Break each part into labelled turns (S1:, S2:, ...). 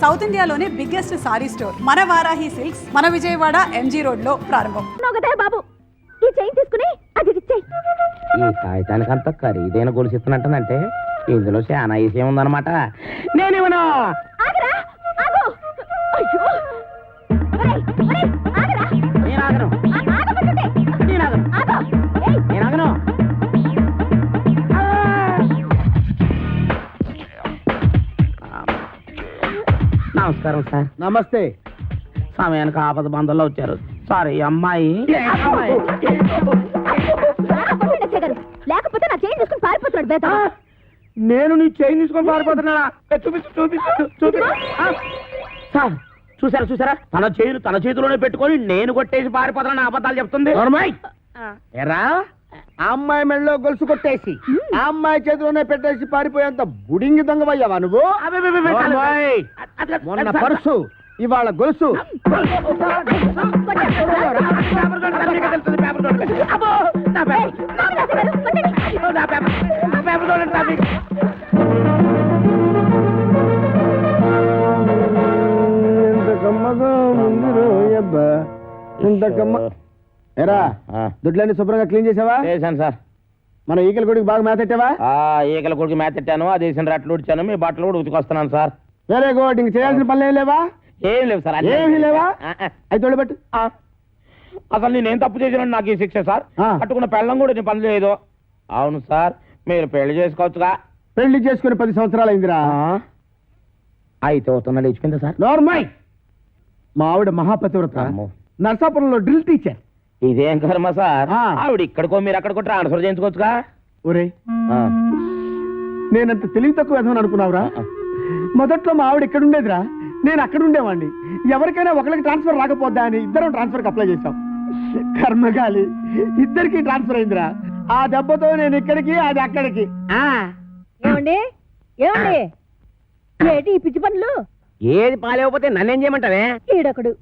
S1: South ఇండియాలోనే biggest sorry store మన Varahi silks మన విజయవాడ ఎంజీ రోడ్ లో ప్రారంభం.
S2: బాబు ఈ చైన్ తీసుకుని అది ఇచ్చేయ్.
S3: ఈ కాగితానికంత ఖరీదైన గొలుసు ఇస్తున్నట్టుందంటే ఇందులో చాలా విషయం ఉందన్నమాట. నేనేమన్నా
S2: ఆగరా ఆగు. అయ్యో ఒరేయ్ ఒరేయ్ ఆగరా.
S3: నేను ఆగను.
S2: ఆగమంటుంటే
S3: నేను ఆగను.
S2: ఆగు. ఏయ్
S3: నేను ఆగను. నమస్కారం సార్.
S4: నమస్తే.
S3: సమయానికి ఆపద బంధంలో వచ్చారు. సారీ అమ్మాయి.
S2: లేకపోతే నా చైన్ తీసుకుని పారిపోతున్నాడు బేట.
S3: నేను నీ చైన్ తీసుకొని పారిపోతున్నాడా? చూపిస్తు చూపిస్తు చూపిస్తు. సార్ చూసారా తన చేతిలోనే పెట్టుకొని నేను కొట్టేసి పారిపోతున్నా అబద్ధాలు చెప్తుంది.
S4: ఎరా అమ్మాయి మెడలో గొలుసు కొట్టేసి ఆ అమ్మాయి చేతిలోనే పెట్టేసి పారిపోయేంత బుడింగి దొంగవయ్యావా నువ్వు? మొన్న పర్సు ఇవాళ గొలుసు. ఎరా దుడ్లన్నీ శుభ్రంగా క్లీన్ చేసావా?
S3: చేశాను సార్.
S4: మన ఈకల కొడుకు బాగా మేతెట్టావా?
S3: ఈకల కొడుకు మేతెట్టాను, అది వేసిన రట్లు ఉడిచాను, మీ బట్టలు కూడా ఉతికొస్తున్నాను సార్.
S4: Very good. ఇంక చేయాల్సిన పనులు ఏం లేవా?
S3: ఏం లేవు సార్.
S4: ఏమీ లేవా? అయితే తోడబెట్టు.
S3: అసలు నేనేం తప్పు చేసినాను నాకు ఈ శిక్ష సార్? కట్టుకున్న పెళ్ళం కూడా నీ పని లేదు. అవును సార్, మీరు పెళ్లి చేసుకోవచ్చుగా.
S4: పెళ్లి చేసుకుని 10 సంవత్సరాలు అయిందిరా.
S3: అయితే అవుతున్నా లేచిపోయిందా సార్?
S4: నార్మల్. మా ఆవిడ మహాపతివ్రత, నర్సాపురంలో డ్రిల్ టీచర్.
S3: ఇదేం కర్మ సార్? ఆవిడ ఇక్కడికో మీరు అక్కడికో ట్రాన్స్ఫర్ చేయించుకోవచ్చుగా.
S4: ఒరే నేనంత తెలివి తక్కువ వేద్దామని అనుకున్నావురా? మొదట్లో మా ఆవిడ ఇక్కడ ఉండేదిరా, నేను అక్కడ ఉండేవాడిని. ఎవరికైనా ఒకరికి ట్రాన్స్ఫర్ రాకపోద్దా అని ఇద్దరం ట్రాన్స్ఫర్కి అప్లై చేశాం. కర్మగాలి ఇద్దరికి ట్రాన్స్ఫర్ అయిందిరా. ఆ దెబ్బతో నేను ఇక్కడికి, అది అక్కడికి.
S2: ఏమండి ఏమండి ఏంటి ఈ పిచ్చి పనులు?
S3: ఏది పాలేకపోతే నన్నేం చేయమంటావే?
S2: ఈడొకడు.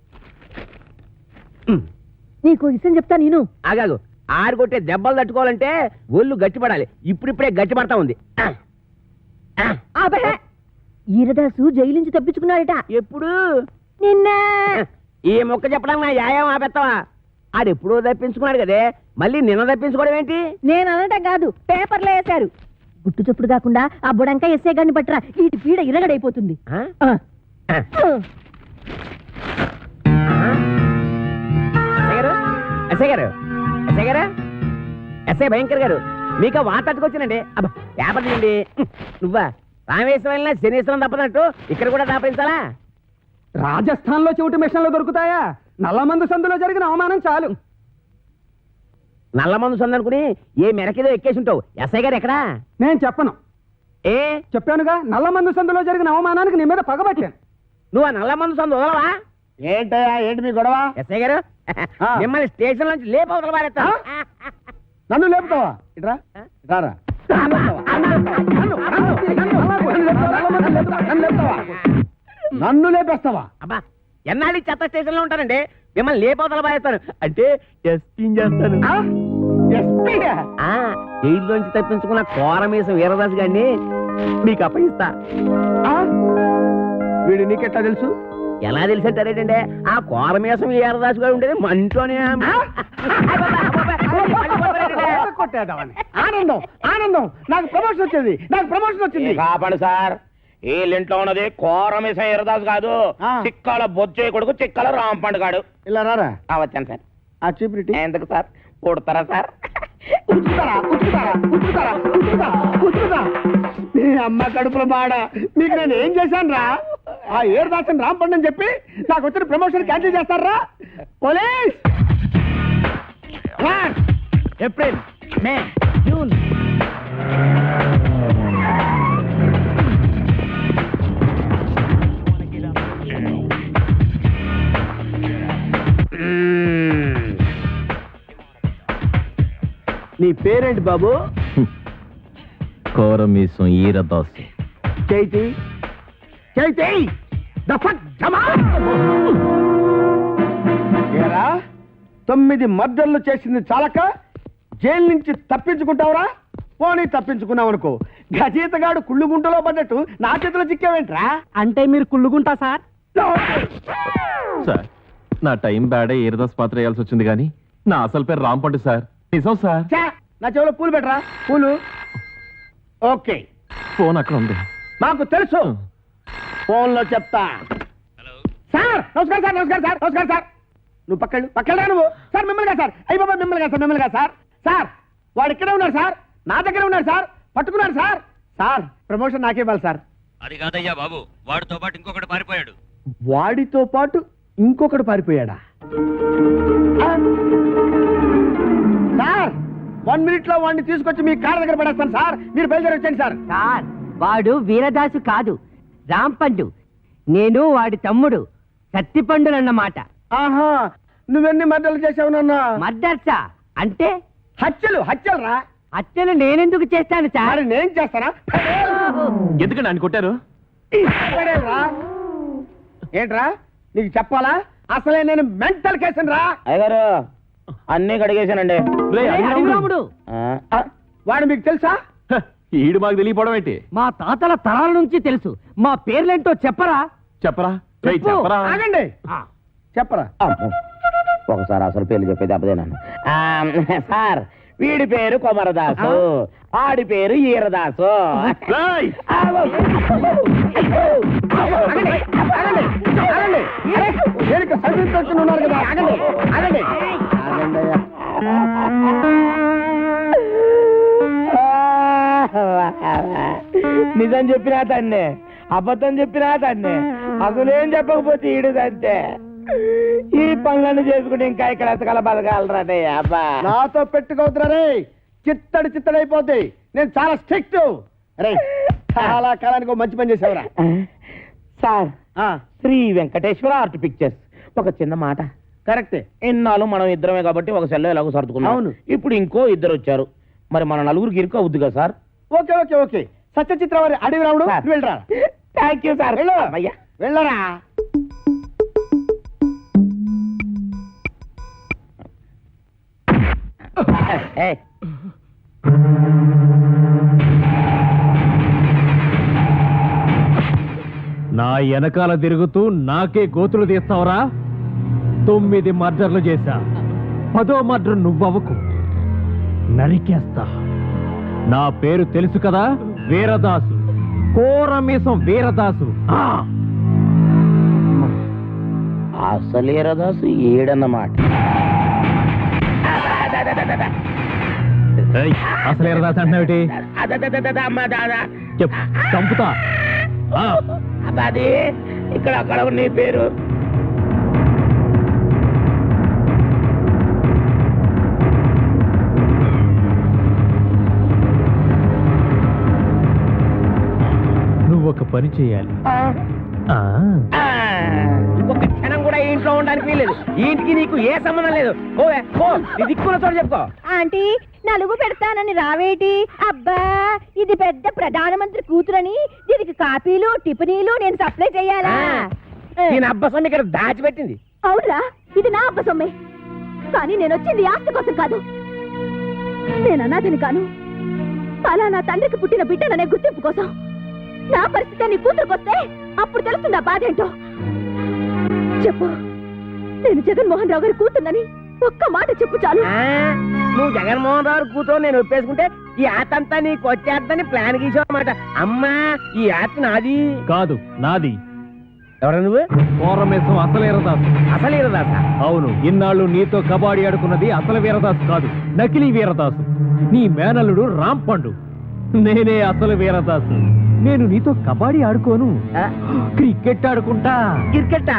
S2: నీకు విషయం చెప్తా నేను.
S3: ఆగాగు. ఆరు కొట్టే దెబ్బలు తట్టుకోవాలంటే ఒళ్ళు గట్టిపడాలి. ఇప్పుడిప్పుడే గట్టిపడతా ఉంది.
S2: ఈరదాసు జైలు నుంచి తప్పించుకున్నాడట.
S3: ఎప్పుడు?
S2: నిన్న.
S3: ఈ మొక్క చెప్పడానికి నా యాయం ఆపెత్తావా? ఆడెప్పుడో తప్పించుకున్నాడు కదే, మళ్ళీ నిన్న తప్పించుకోవడం ఏంటి?
S2: నేను అనటం కాదు, పేపర్లో వేశారు. గుట్టు చప్పుడు కాకుండా ఆ బుడంకా ఎస్ఏ గారిని పట్టరా, ఇటు పీడ ఇరగడైపోతుంది.
S3: ఎస్ఐ భయంకర్ గారు, మీకు వార్తకొచ్చానండి. అబ్బా పేపర్ చేయండి. నువ్వా రామేశ్వరం వెళ్ళినా శనీశ్వరం తప్పనట్టు ఇక్కడ కూడా దాపించాలా?
S4: రాజస్థాన్ లో చెవిటి మిషన్లు దొరుకుతాయా? నల్లమందు సందులో జరిగిన అవమానం చాలు.
S3: నల్లమందు సందు అనుకుని ఏ మెరకేదో ఎక్కేసి ఉంటావు. ఎస్ఐ గారు ఎక్కడా?
S4: నేను చెప్పను.
S3: ఏ
S4: చెప్పానుగా, నల్లమందు సందులో జరిగిన అవమానానికి నీ మీద పగబట్టాను.
S3: నువ్వు ఆ నల్లమందు సందు వదలవా?
S4: ఏంటయ్యా ఏంటి మీ గొడవ?
S3: ఎస్ఐ గారు మిమ్మల్ని స్టేషన్ నుంచి లేపవతల పారేస్తా.
S4: నన్ను లేపుతావా? ఇట్రా ఇట్రారా. నన్ను లేపేస్తావా?
S3: అబ్బా ఎన్నాళ్ళు చెత్త స్టేషన్ లో ఉంటానండి, మిమ్మల్ని లేపవతల పారేస్తాను. అంటే టెస్టింగ్ చేస్తాను. జైల్లోంచి తప్పించుకున్న కోరమీసం వీరదాస్ గారిని మీకు అప్పగిస్తా.
S4: వీడు నీకెట్లా తెలుసు?
S3: ఎలా తెలిసి అంటారేటండి, ఆ కోరమీసం వీరదాస్ గారు ఉండేది మంటోనే.
S4: ఆనందం ఆనందం, నాకు ప్రమోషన్ వచ్చింది, నాకు ప్రమోషన్ వచ్చింది.
S3: కాపాడు సార్, వీళ్ళింట్లో ఉన్నది కోరమీసం వీరదాస్ కాదు, చిక్కాల బొచ్చే కొడుకు చిక్కాల రాంపండు గాడు.
S4: ఇలా రారా.
S3: వచ్చాను సార్.
S4: ఆ చీపిరిటి
S3: ఎందుకు సార్? కొడతారా సార్?
S4: అమ్మ కడుపుల బాడ, మీకు నేను ఏం చేశాను రా? ఆ ఏరుదాసన్ రాంపండు అని చెప్పి నాకు వచ్చిన ప్రమోషన్ క్యాన్సిల్ చేస్తారా? పోలీస్!
S3: ఏప్రిల్, మే, జూన్.
S4: నీ పేరేంటి బాబు?
S5: కోరమీసం ఈరదాసు.
S4: చైతి చైతి ఏరా 9 మర్డర్లు చేసింది చాలక జైలు నుంచి తప్పించుకుంటావురా? పోనీ తప్పించుకున్నావు అనుకో, గజీతగాడు కుళ్ళు గుంటలో పడ్డట్టు నా చేతిలో చిక్కావేంట్రా?
S3: అంటే మీరు కుళ్ళుకుంటా సార్?
S5: సార్ నా టైం బ్యాడే ఏరదాస్ పాత్ర వేయాల్సి వచ్చింది కానీ నా అసలు పేరు రాంపండు సార్. నిజం సార్.
S4: ఛే, నా చెవిలో పూలు పెట్టరా, పూలు. ఓకే,
S5: ఫోన్ అక్కడ ఉంది.
S4: మాకు తెలుసు, ఫోన్లో చెప్తా. సార్ నమస్కారం సార్, నమస్కారం సార్, నమస్కారం సార్. నువ్వు పక్కన నువ్వు. సార్ మిమ్మల్ని కాదు సార్, అయ్యి బాబా మిమ్మల్ని కాదు సార్, మిమ్మల్ని కాదు సార్. సార్ వాడు ఇక్కడే ఉన్నాడు సార్, నా దగ్గర ఉన్నాడు సార్, పట్టుకున్నాడు సార్. సార్ ప్రమోషన్ నాకే ఇవ్వాలి సార్.
S6: అది కాదయ్యా బాబు, వాడితో పాటు ఇంకొకటి పారిపోయాడు.
S4: వాడితో పాటు ఇంకొకడు పారిపోయాడా? ఆ? సార్ 1 minute లో వాడిని తీసుకొచ్చి మీ కాళ్ళ దగ్గర పడేస్తాను సార్, మీరు బయలుదేరి వచ్చేయండి సార్.
S7: సార్ వాడు వీరదాసు కాదు, రాంపండు. నేను వాడి తమ్ముడు సత్తిపండులన్నమాట.
S4: ఆహా, నువ్వెన్ని మర్డర్లు చేసావు నాన్న?
S7: మర్డర్సా అంటే?
S4: హత్యలు రా.
S7: హత్యలు నేనెందుకు చేస్తాను సార్?
S4: మరి నేను చేస్తానా?
S5: ఎందుకండి ఆయన కొట్టారు?
S4: పడేయరా. ఏంట్రా నీకు చెప్పాలా? అసలే నేను మెంటల్ కేసును రా.
S3: అయ్యగారు అన్నీ కడిగేశానండి.
S5: రేయ్, అది రాముడు.
S7: రాముడు
S4: ఆ, వాడు మీకు తెలుసా?
S5: హ, ఈడు మాకు తెలియపోవడం ఏంటి?
S7: మా తాతల తరాల నుంచి తెలుసు. మా పేర్లేంటో చెప్పరా?
S5: చెప్పరా? రేయ్,
S7: చెప్పు.
S5: చెప్పరా?
S4: ఆగండి, చెప్పరా.
S3: ఒకసారి అసలు పేర్లు చెప్పేది అబ్బదేనాను. సార్ వీడి పేరు కొమరదాసు, ఆడి పేరు ఈరదాసు.
S5: రేయ్!
S4: ఉన్నారు కదా, ఆగండి ఆగండి ఆగండి అయ్యా.
S3: నిజం చెప్పినా తన్నే, అబద్ధం చెప్పినా తన్నే, అసలేం చెప్పకపోతే ఈడుదంతే. ఈ పనులను చేసుకుంటే ఇంకా ఇక్కడ ఎత్తకాల బతకాలరానే అబ్బా.
S4: నాతో పెట్టుకోవద్దురా రే, చిత్తడిపోద్ది. నేను చాలా స్ట్రిక్ట్ రే. చాలా కాలానికి ఒక మంచి పని చేసావురా.
S3: Sir Shri Venkateswara art pictures ఒక చిన్న మాట.
S4: కరెక్టే.
S3: ఇన్నాళ్ళు మనం ఇద్దరమే కాబట్టి ఒక సెల్లో ఎలాగో సర్దుకున్నాం.
S4: అవును.
S3: ఇప్పుడు ఇంకో ఇద్దరు వచ్చారు, మరి మన నలుగురికి ఇరుకు అవుద్ది కదా sir?
S4: Okay okay okay. Satyachitra వారి అడవి రాముడు,
S3: సార్.
S4: నువ్వు వెళ్ళరా.
S3: Thank you sir.
S4: వెళ్ళు.
S3: అయ్యా
S4: వెళ్ళరా.
S3: ఏయ్.
S8: నా వెనకాల తిరుగుతూ నాకే గోతులు తీస్తావరా? 9 మర్డర్లు చేశా, 10వ మర్డర్ నువ్వవకు, నరికేస్తా. నా పేరు తెలుసు కదా, వీరదాసు, కోరమీసం వీరదాసు.
S3: అసలేరదాసు ఏడన్నమాట.
S8: ఏయ్, అసలు వీరదాసు అంటున్నావేటి? చెప్పు, చంపుతా.
S3: అది ఇక్కడ అక్కడ నీ పేరు.
S8: నువ్వు ఒక పని చేయాలి.
S3: ఇంకొక క్షణం కూడా ఈ ఇంట్లో ఉండడానికి వీల్లేదు. ఈ ఇంటికి నీకు ఏ సంబంధం లేదు. ఓవే ఓ, నీ దిక్కున్న చోట చెప్పుకో.
S2: ఆంటీ నలుగు పెడతానని రావేటి? అబ్బా ఇది పెద్ద ప్రధానమంత్రి కూతురని దీనికి కాపీలు టిఫినీలు నేను సప్లై చేయాలా?
S3: నేను అబ్బసం ఇక్కడ దాచిపెట్టింది.
S2: అవునరా, ఇది నా అబ్బ సొమ్మే. కానీ నేను వచ్చింది ఆస్తి కోసం కాదు. నేను అనాథని కాను, అలా నా తండ్రికి పుట్టిన బిడ్డననే గుర్తింపు కోసం. నా పరిస్థితి నీ కూతురుకొస్తే అప్పుడు తెలుస్తుంది ఆ బాధ ఏంటో. చెప్పు, నేను జగన్మోహన్ రావు గారి కూతున్నని ఒక్క మాట చెప్పు చాలు.
S3: నువ్వు జగన్మోహన్ రావు కూతురు నేను ఒప్పేసుకుంటే ఈ ఆట అంతా నీకు వచ్చేద్దని ప్లాన్ గీసావన్నమాట. అమ్మా ఈ ఆట నాది
S8: కాదు, నాది.
S3: ఎవరు నువ్వు?
S8: కోరమేసం అసలు వీరదాసు.
S3: అసలు ఈరదాసా?
S8: అవును, ఇన్నాళ్ళు నీతో కబాడీ ఆడుకున్నది అసలు వీరదాసు కాదు, నకిలీ వీరదాసు. నీ మేనల్లుడు రాంపండు, నేనే అసలు వీరదాసు. నేను నీతో కబాడీ ఆడుకోను, క్రికెట్ ఆడుకుంటా.
S3: క్రికెట్టా?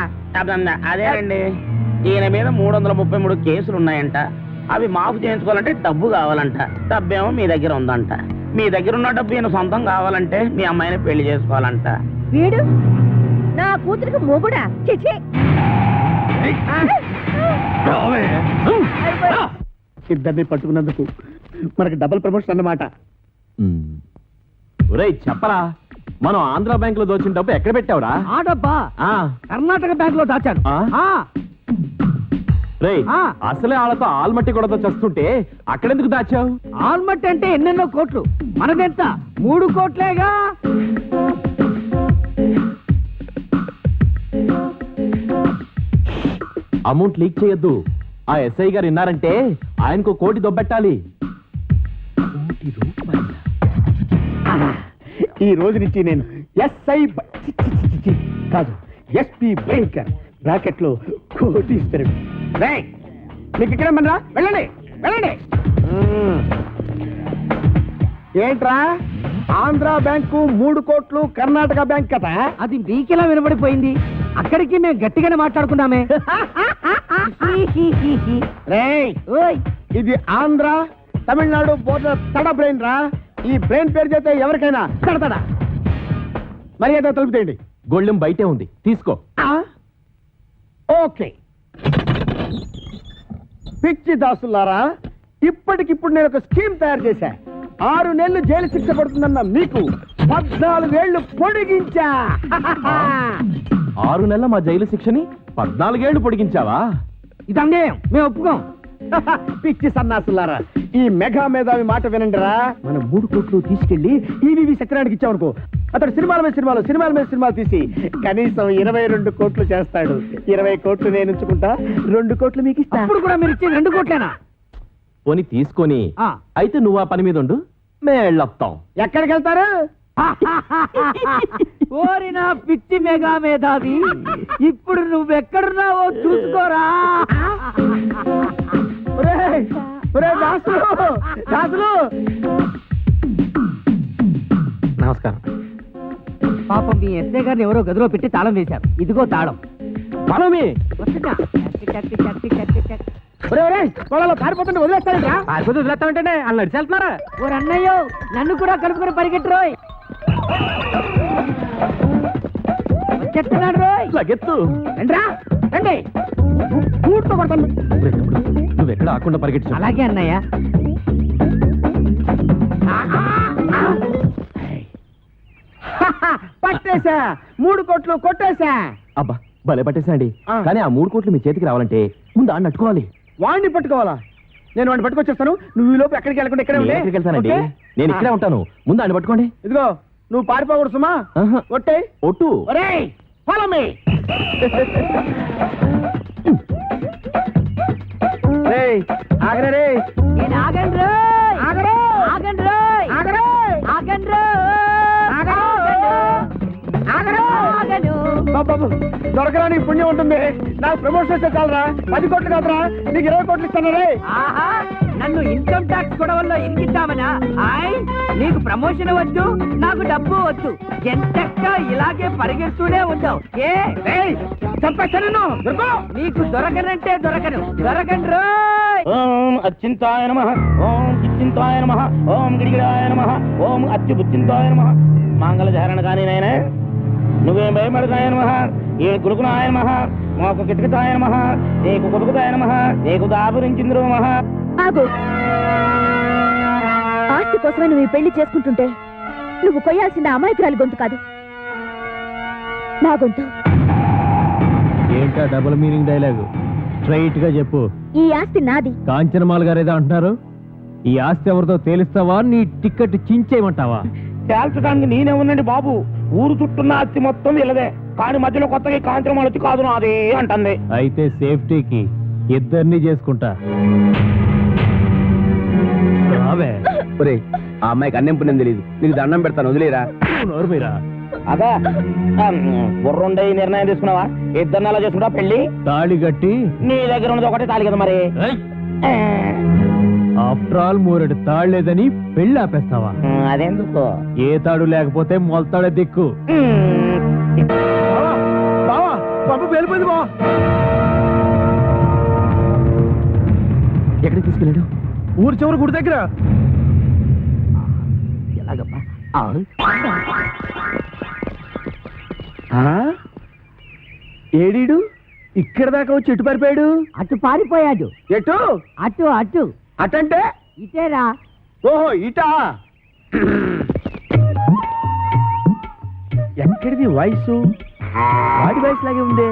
S3: అదేనండి, ఈయన మీద 333 కేసులు ఉన్నాయంట. అవి మాఫ్ చేయించుకోవాలంటే డబ్బు కావాలంట. డబ్బేమో మీ దగ్గర ఉందంట. మీ దగ్గర ఉన్న డబ్బు ఈయన సొంతం కావాలంటే మీ అమ్మాయిని పెళ్లి చేసుకోవాలంట.
S2: వీడు నా కూతురికి మొగుడా? చిచి.
S4: ఇద్దరిని పట్టుకున్నందుకు మనకి డబుల్ ప్రమోషన్ అన్నమాట.
S5: ఒరేయ్ చెప్పరా, మనం ఆంధ్ర బ్యాంక్ లో దోచిన డబ్బు ఎక్కడ పెట్టావురా?
S7: ఆ డబ్బా
S5: ఆ,
S7: కర్ణాటక బ్యాంక్ లో దాచాను.
S5: ఆ?
S7: ఆ,
S5: రేయ్,
S7: ఆ.
S5: అసలే వాళ్ళతో ఆల్మట్టి కొడతో చస్తుంటే అక్కడెందుకు దాచావు?
S7: ఆల్మట్ అంటే ఎన్నెన్నో కోట్లు, మనదెంత 3 కోట్లేగా.
S5: అమౌంట్ లీక్ చేయొద్దు. ఆ ఎస్ఐ గారు విన్నారంటే ఆయనకు 1 కోటి దొబ్బెట్టాలి.
S4: ఈ రోజు నుంచి నేను ఎస్ఐ కాదు ఎస్పీ భయంకర్ బ్రాకెట్ లో కోటీశ్వరుడు. రేయ్, మీకు ఇక్కడ మనరా, వెళ్ళండి వెళ్ళండి. ఏంట్రా ఆంధ్ర బ్యాంకు 3 కోట్లు, కర్ణాటక బ్యాంక్ కదా?
S7: అది మీకెలా వినబడిపోయింది? అక్కడికి మేము గట్టిగానే మాట్లాడుకున్నామే.
S4: రేయ్,
S7: ఓయ్,
S4: ఇది ఆంధ్ర తమిళనాడు బోర్డర్ తడ బ్రెయిన్ రా. ఈ బ్రెయిన్ పేరు చేస్తే ఎవరికైనా తడతడా. మరి ఏదో తలుపుతేయండి.
S5: గొళ్ళెం బయటే ఉంది, తీసుకో.
S4: ఓకే. పిచ్చి దాసులారా, ఇప్పటికిప్పుడు నేను ఒక స్కీమ్ తయారు చేశా. 6 నెలలు జైలు శిక్ష పడుతుందన్న మీకు 14 ఏళ్లు పొడిగించా.
S5: 6 నెలల మా జైలు శిక్షని 14 ఏళ్లు పొడిగించావా?
S7: ఇది అన్యాయం, మేము ఒప్పుకోం.
S4: పిచ్చి సన్నాసులారా, ఈ మెగా మేధావి మాట వినండిరా. మనం 3 కోట్లు తీసుకెళ్లి ఈవీవి సత్యనారాయణకి ఇచ్చామనుకో, అతడు సినిమాల మీద సినిమాలు తీసి కనీసం 22 కోట్లు చేస్తాడు. 20 కోట్లు నేను ఉంచుకుంటా, 2 కోట్లు మీకు ఇస్తా.
S7: అప్పుడు కూడా మీరు ఇచ్చేది 2 కోట్లేనా?
S5: పోని తీసుకొని
S7: ఆ.
S5: అయితే నువ్వు ఆ పని మీద ఉండు, మేళ్ళొస్తాం.
S4: ఎక్కడికి వెళ్తారు?
S7: ఓరి నా పిచ్చి మెగా మేధావి, ఇప్పుడు నువ్వెక్కడున్నావో చూసుకోరా.
S4: ఒరేయ్, ఒరేయ్ దాసులు, దాసులు.
S5: నమస్కారం.
S7: పాపం మీ ఎస్ఐ గారిని ఎవరో గదిలో పెట్టి తాళం వేశారు. ఇదిగో తాళం.
S5: మనమే
S7: వస్తుందా?
S4: ఒరేయ్, పొలాల్లో పారిపోతుంటే వదిలేస్తారా?
S5: వదిలేస్తామంటే వాళ్ళు నడిచెళ్తున్నారా?
S7: ఓ అన్నయ్యో, నన్ను కూడా కలుపుకొని పరిగెట్టురోయ్. చెప్తున్నాడు రోయ్.
S5: లగెత్తు.
S4: రండిరా, రండి. కూర్తో కొడతాను.
S5: నువ్వెక్కడ ఆకుండా పరిగెట్టు.
S7: అలాగే అన్నయ్య.
S4: పట్టేశా, 3 కోట్లు కొట్టేశా.
S5: అబ్బా భలే పట్టేసండి.
S4: ఆ.
S5: కానీ ఆ 3 కోట్లు మీ చేతికి రావాలంటే ముందు ఆడిని అట్టుకోవాలి.
S4: వాడిని పట్టుకోవాలా? నేను వాడిని పట్టుకొచ్చేస్తాను. నువ్వు ఈ లోపు ఎక్కడికి వెళ్ళకుండా ఇక్కడే
S5: నేను
S4: ఉండే.
S5: ఎక్కడికి వెళ్తానండి?
S4: ఓకే?
S5: నేను ఇక్కడే ఉంటాను. ముందు ఆడిని పట్టుకోండి.
S4: ఇదిగో, నువ్వు పారిపోకూడదు సుమా.
S5: ఆహా.
S4: ఒట్టే.
S5: ఒట్టు.
S4: ఒరేయ్, follow me. రేయ్, ఆగరే రేయ్.
S7: నేను ఆగండి రోయ్.
S4: ఆగరే.
S7: ఆగండి రోయ్.
S4: ఆగరే.
S7: ఆగండి రోయ్.
S4: ఆగరే. ఆగరే.
S7: ఆగను.
S4: బాబు, దొరకరా నీకు పుణ్యం ఉంటుంది. నాకు ప్రమోషన్ వస్తే చాలరా. 10 కోట్లు కాదురా, నీకు 20 కోట్లు ఇస్తాను రే.
S7: ఆహా, నన్ను ఇన్కమ్ ట్యాక్స్ గొడవల్లో ఇరికిద్దామనా? ఆయ్, నీకు ప్రమోషన్ వద్దు, నాకు డబ్బు వద్దు. ఎంతక్క ఇలాగే పరిగెడుతూనే ఉంటావు. ఏ
S4: రేయ్, చంపేస్తాను నిన్ను. దొరకో.
S7: నీకు దొరకనంటే దొరకను. దొరకండి రోయ్.
S3: ఓం అచ్చింతాయ నమః, ఓం చిచ్చింతాయ నమః, ఓం గిరిగిరాయ నమః, ఓం అత్యుబుచ్చింతాయ నమః. మంగళధారణ కానీ నాయన, నువ్వేం భయపడతాయ నమః, ఏ కురుకునాయ నమః, మాకు కిటకితాయ నమః, నీకు కురుకుతాయ నమః, నీకు దాపురించింద్రు నమః.
S2: ఆగు. ఆస్తి కోసమే నువ్వు ఈ పెళ్లి చేసుకుంటుంటే నువ్వు కొయ్యాల్సిన అమాయకురాలి గొంతు కాదు, నా గొంతు.
S8: ఏంటా డబుల్ మీనింగ్ డైలాగు? స్ట్రైట్ గా చెప్పు.
S2: ఈ ఆస్తి నాది.
S8: కాంచనమాల గారు ఏదో అంటున్నారు. ఈ ఆస్తి ఎవరితో తేలిస్తావా, నీ టికెట్ చించేయమంటావా?
S3: తేల్చడానికి నేనే ఉండండి బాబు. ఊరు చుట్టూన్న అత్తి మొత్తం వీళ్ళదే, కానీ మధ్యలో కొత్తగా కాంచనమాల వచ్చి కాదు నాదే అంటుంది.
S8: అయితే సేఫ్టీకి ఇద్దరిని చేసుకుంటా. రావే.
S5: ఒరేయ్, ఆ అమ్మాయికి అన్నం పుణ్యం తెలియదు. నీకు దండం పెడతాను, వదిలేరా.
S8: నోరు మీరా.
S3: అదా బుర్రుండే నిర్ణయం తీసుకున్నావా? ఇద్దరు నెల చేసుకుంటా పెళ్లి.
S8: తాళి కట్టి
S3: నీ దగ్గర ఉన్నది ఒకటే తాలి కదా మరి.
S8: ఆఫ్టర్ ఆల్ మూరెడు తాడు లేదని పెళ్లి ఆపేస్తావా?
S3: అదెందుకు?
S8: ఏ తాడు లేకపోతే మొలతాడే దిక్కు.
S4: బావా, పంపు వెళ్ళిపోయింది బావా.
S5: ఎక్కడికి తీసుకెళ్ళాడు?
S4: ఊరు చివరి గుడి దగ్గర.
S7: ఎలాగబ్బా?
S4: ఏడీడు ఇక్కడ దాకా వచ్చి ఎటు పారిపోయాడు?
S7: అటు పారిపోయాడు.
S4: ఎటు?
S7: అటు అటు
S4: అటంటే?
S7: ఇటేరా.
S4: ఓహో, ఇటా. ఎక్కడిది వాయిస్? వాడి వాయిస్ లాగే ఉందే.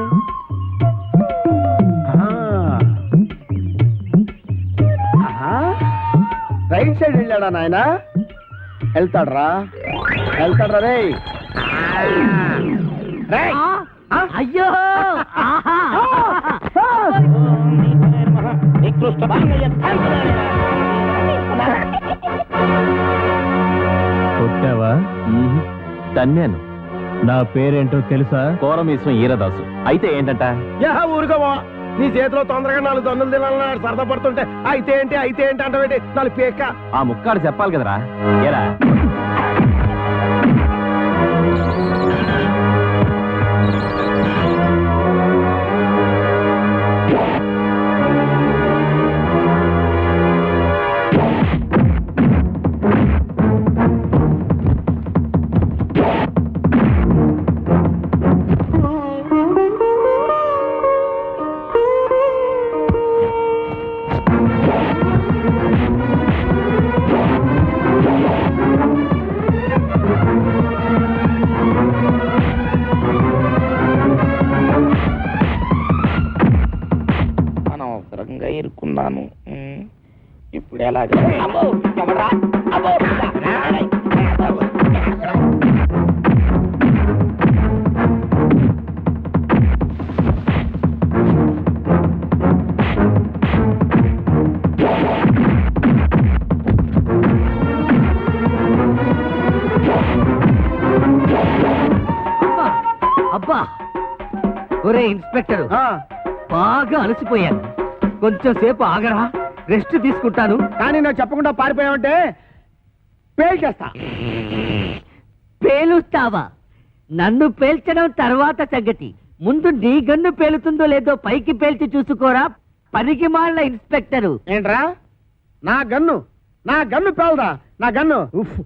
S4: వెళ్ళాడా నాయనా? వెళ్తాడ్రా రే.
S7: అయ్యో
S8: కొట్టావా?
S5: తన్నాను.
S8: నా పేరేంటో తెలుసా?
S5: కోరమీశ్వం ఈరదాసు. అయితే ఏంటంట?
S4: ఊరుకోవా, నీ చేతిలో తొందరగా 4 దన్నులు తినాలని సరదా పడుతుంటే అయితే ఏంటి అంటే 4 పేక.
S5: ఆ ముక్కాడు చెప్పాలి కదరా. ఏరా
S3: అనవసరంగా ఇరుక్కున్నాను. ఇప్పుడు ఎలాగ? అబ్బో, ఎవడ్రా? అబ్బో,
S7: అబ్బా ఒరే ఇన్స్పెక్టర్, బాగా అలసిపోయాను. కొంచెం సేపు ఆగరా, రెస్ట్ తీసుకుంటాను.
S4: కానీ నాకు చెప్పకుండా పారిపోయావంటే పేల్చేస్తా.
S7: పేలుస్తావా? నన్ను పేల్చడం తర్వాత సంగతి. ముందు నీ గన్ను పేలుతుందో లేదో పైకి పేల్చి చూసుకోరా, పనికి మాలిన ఇన్స్పెక్టరు.
S4: ఏంట్రా? నా గన్ను పేలదా? నా గన్ను ఉఫ్.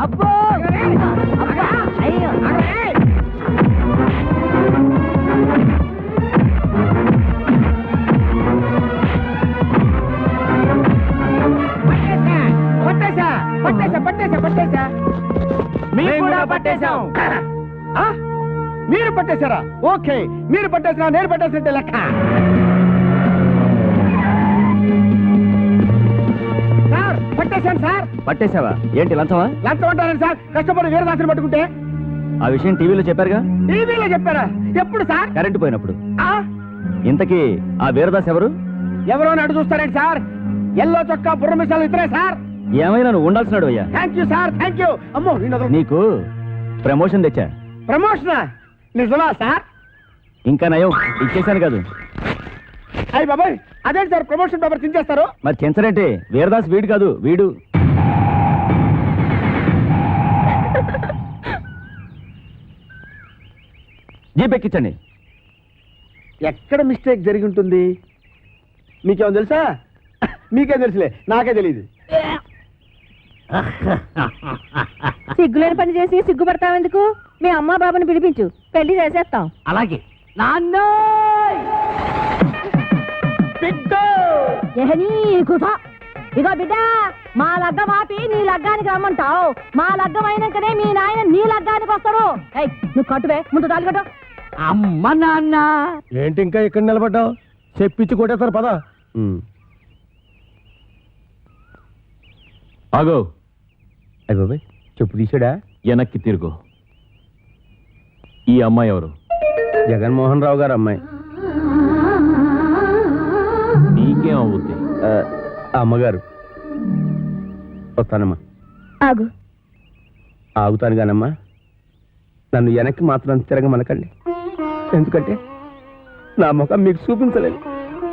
S7: అబ్బో అబ్బా, అయ్యో.
S4: పట్టేశా.
S7: మేము కూడా పట్టేశాం.
S4: మీరు పట్టేశారా? ఓకే, మీరు పట్టేసినా నేను పట్టేసినట్టే లెక్క. సార్ పట్టేశాను సార్.
S8: పట్టేశావా? ఏంటి లంచమా?
S4: లంచం అంటారండి సార్, కష్టపడి వీరదాసుని పట్టుకుంటే.
S8: ఆ విషయం టీవీలో చెప్పారుగా?
S4: టీవీలో చెప్పారా? ఎప్పుడు సార్?
S8: కరెంటు పోయినప్పుడు.
S4: ఆ?
S8: ఇంతకీ ఆ వీరదాస్ ఎవరు?
S4: ఎవరో అడు చూస్తారేంటి సార్? ఎల్లో చొక్కా బుర్ర మిసాలు ఇతరే సార్.
S8: ఏమైనా నువ్వు ఉండాల్సినాడు అయ్యా.
S4: Thank you sir, thank you. అమ్మో,
S8: నీకు ప్రమోషన్ తెచ్చా.
S4: ప్రమోషనా? నిజమా సార్?
S8: ఇంకా నయం, ఇచ్చేశాను కాదు.
S4: అయ్యి బాబాయ్, అదేంటి సార్ ప్రమోషన్ పేపర్ చించేస్తారు?
S8: మరి చెంచరంటే వీరదాస్ వీడు కాదు, వీడు. జీప్ ఎక్కించండి.
S4: ఎక్కడ మిస్టేక్ జరిగి ఉంటుంది? మీకేమో తెలుసా? మీకేం తెలుసులే, నాకే తెలియదు.
S2: సిగ్గులేని పని చేసి సిగ్గుపడతావెందుకు? మీ అమ్మ బాబుని పిలిపించు, పెళ్లి చేసేస్తాం.
S7: అలాగే నాన్న.
S2: ఇగో బిడ్డ, మా లగ్గం ఆపి నీ లగ్గానికి రమ్మంటావు. మా లగ్గం అయినాకనే మీ నాయన నీ లగ్గానికి వస్తాడు. నువ్వు కట్టువే, ముందు తాళి కట్టు.
S7: అమ్మ నాన్న.
S4: ఏంటి ఇంకా ఇక్కడ నిలబడ్డావు? చెప్పించి కొట్టేస్తారు పద.
S5: ఆగో.
S4: అయ్య బాబాయ్, చెప్పు తీసాడా?
S5: వెనక్కి తిరుగు. ఈ అమ్మాయి ఎవరు?
S4: జగన్మోహన్ రావు గారు అమ్మాయి.
S5: నీకేం అవుద్ది?
S4: అమ్మగారు. వస్తానమ్మా.
S2: ఆగు.
S4: ఆగుతాను కానమ్మా, నన్ను వెనక్కి మాత్రం తిరగమనకండి. ఎందుకంటే నా ముఖం మీకు చూపించలేదు.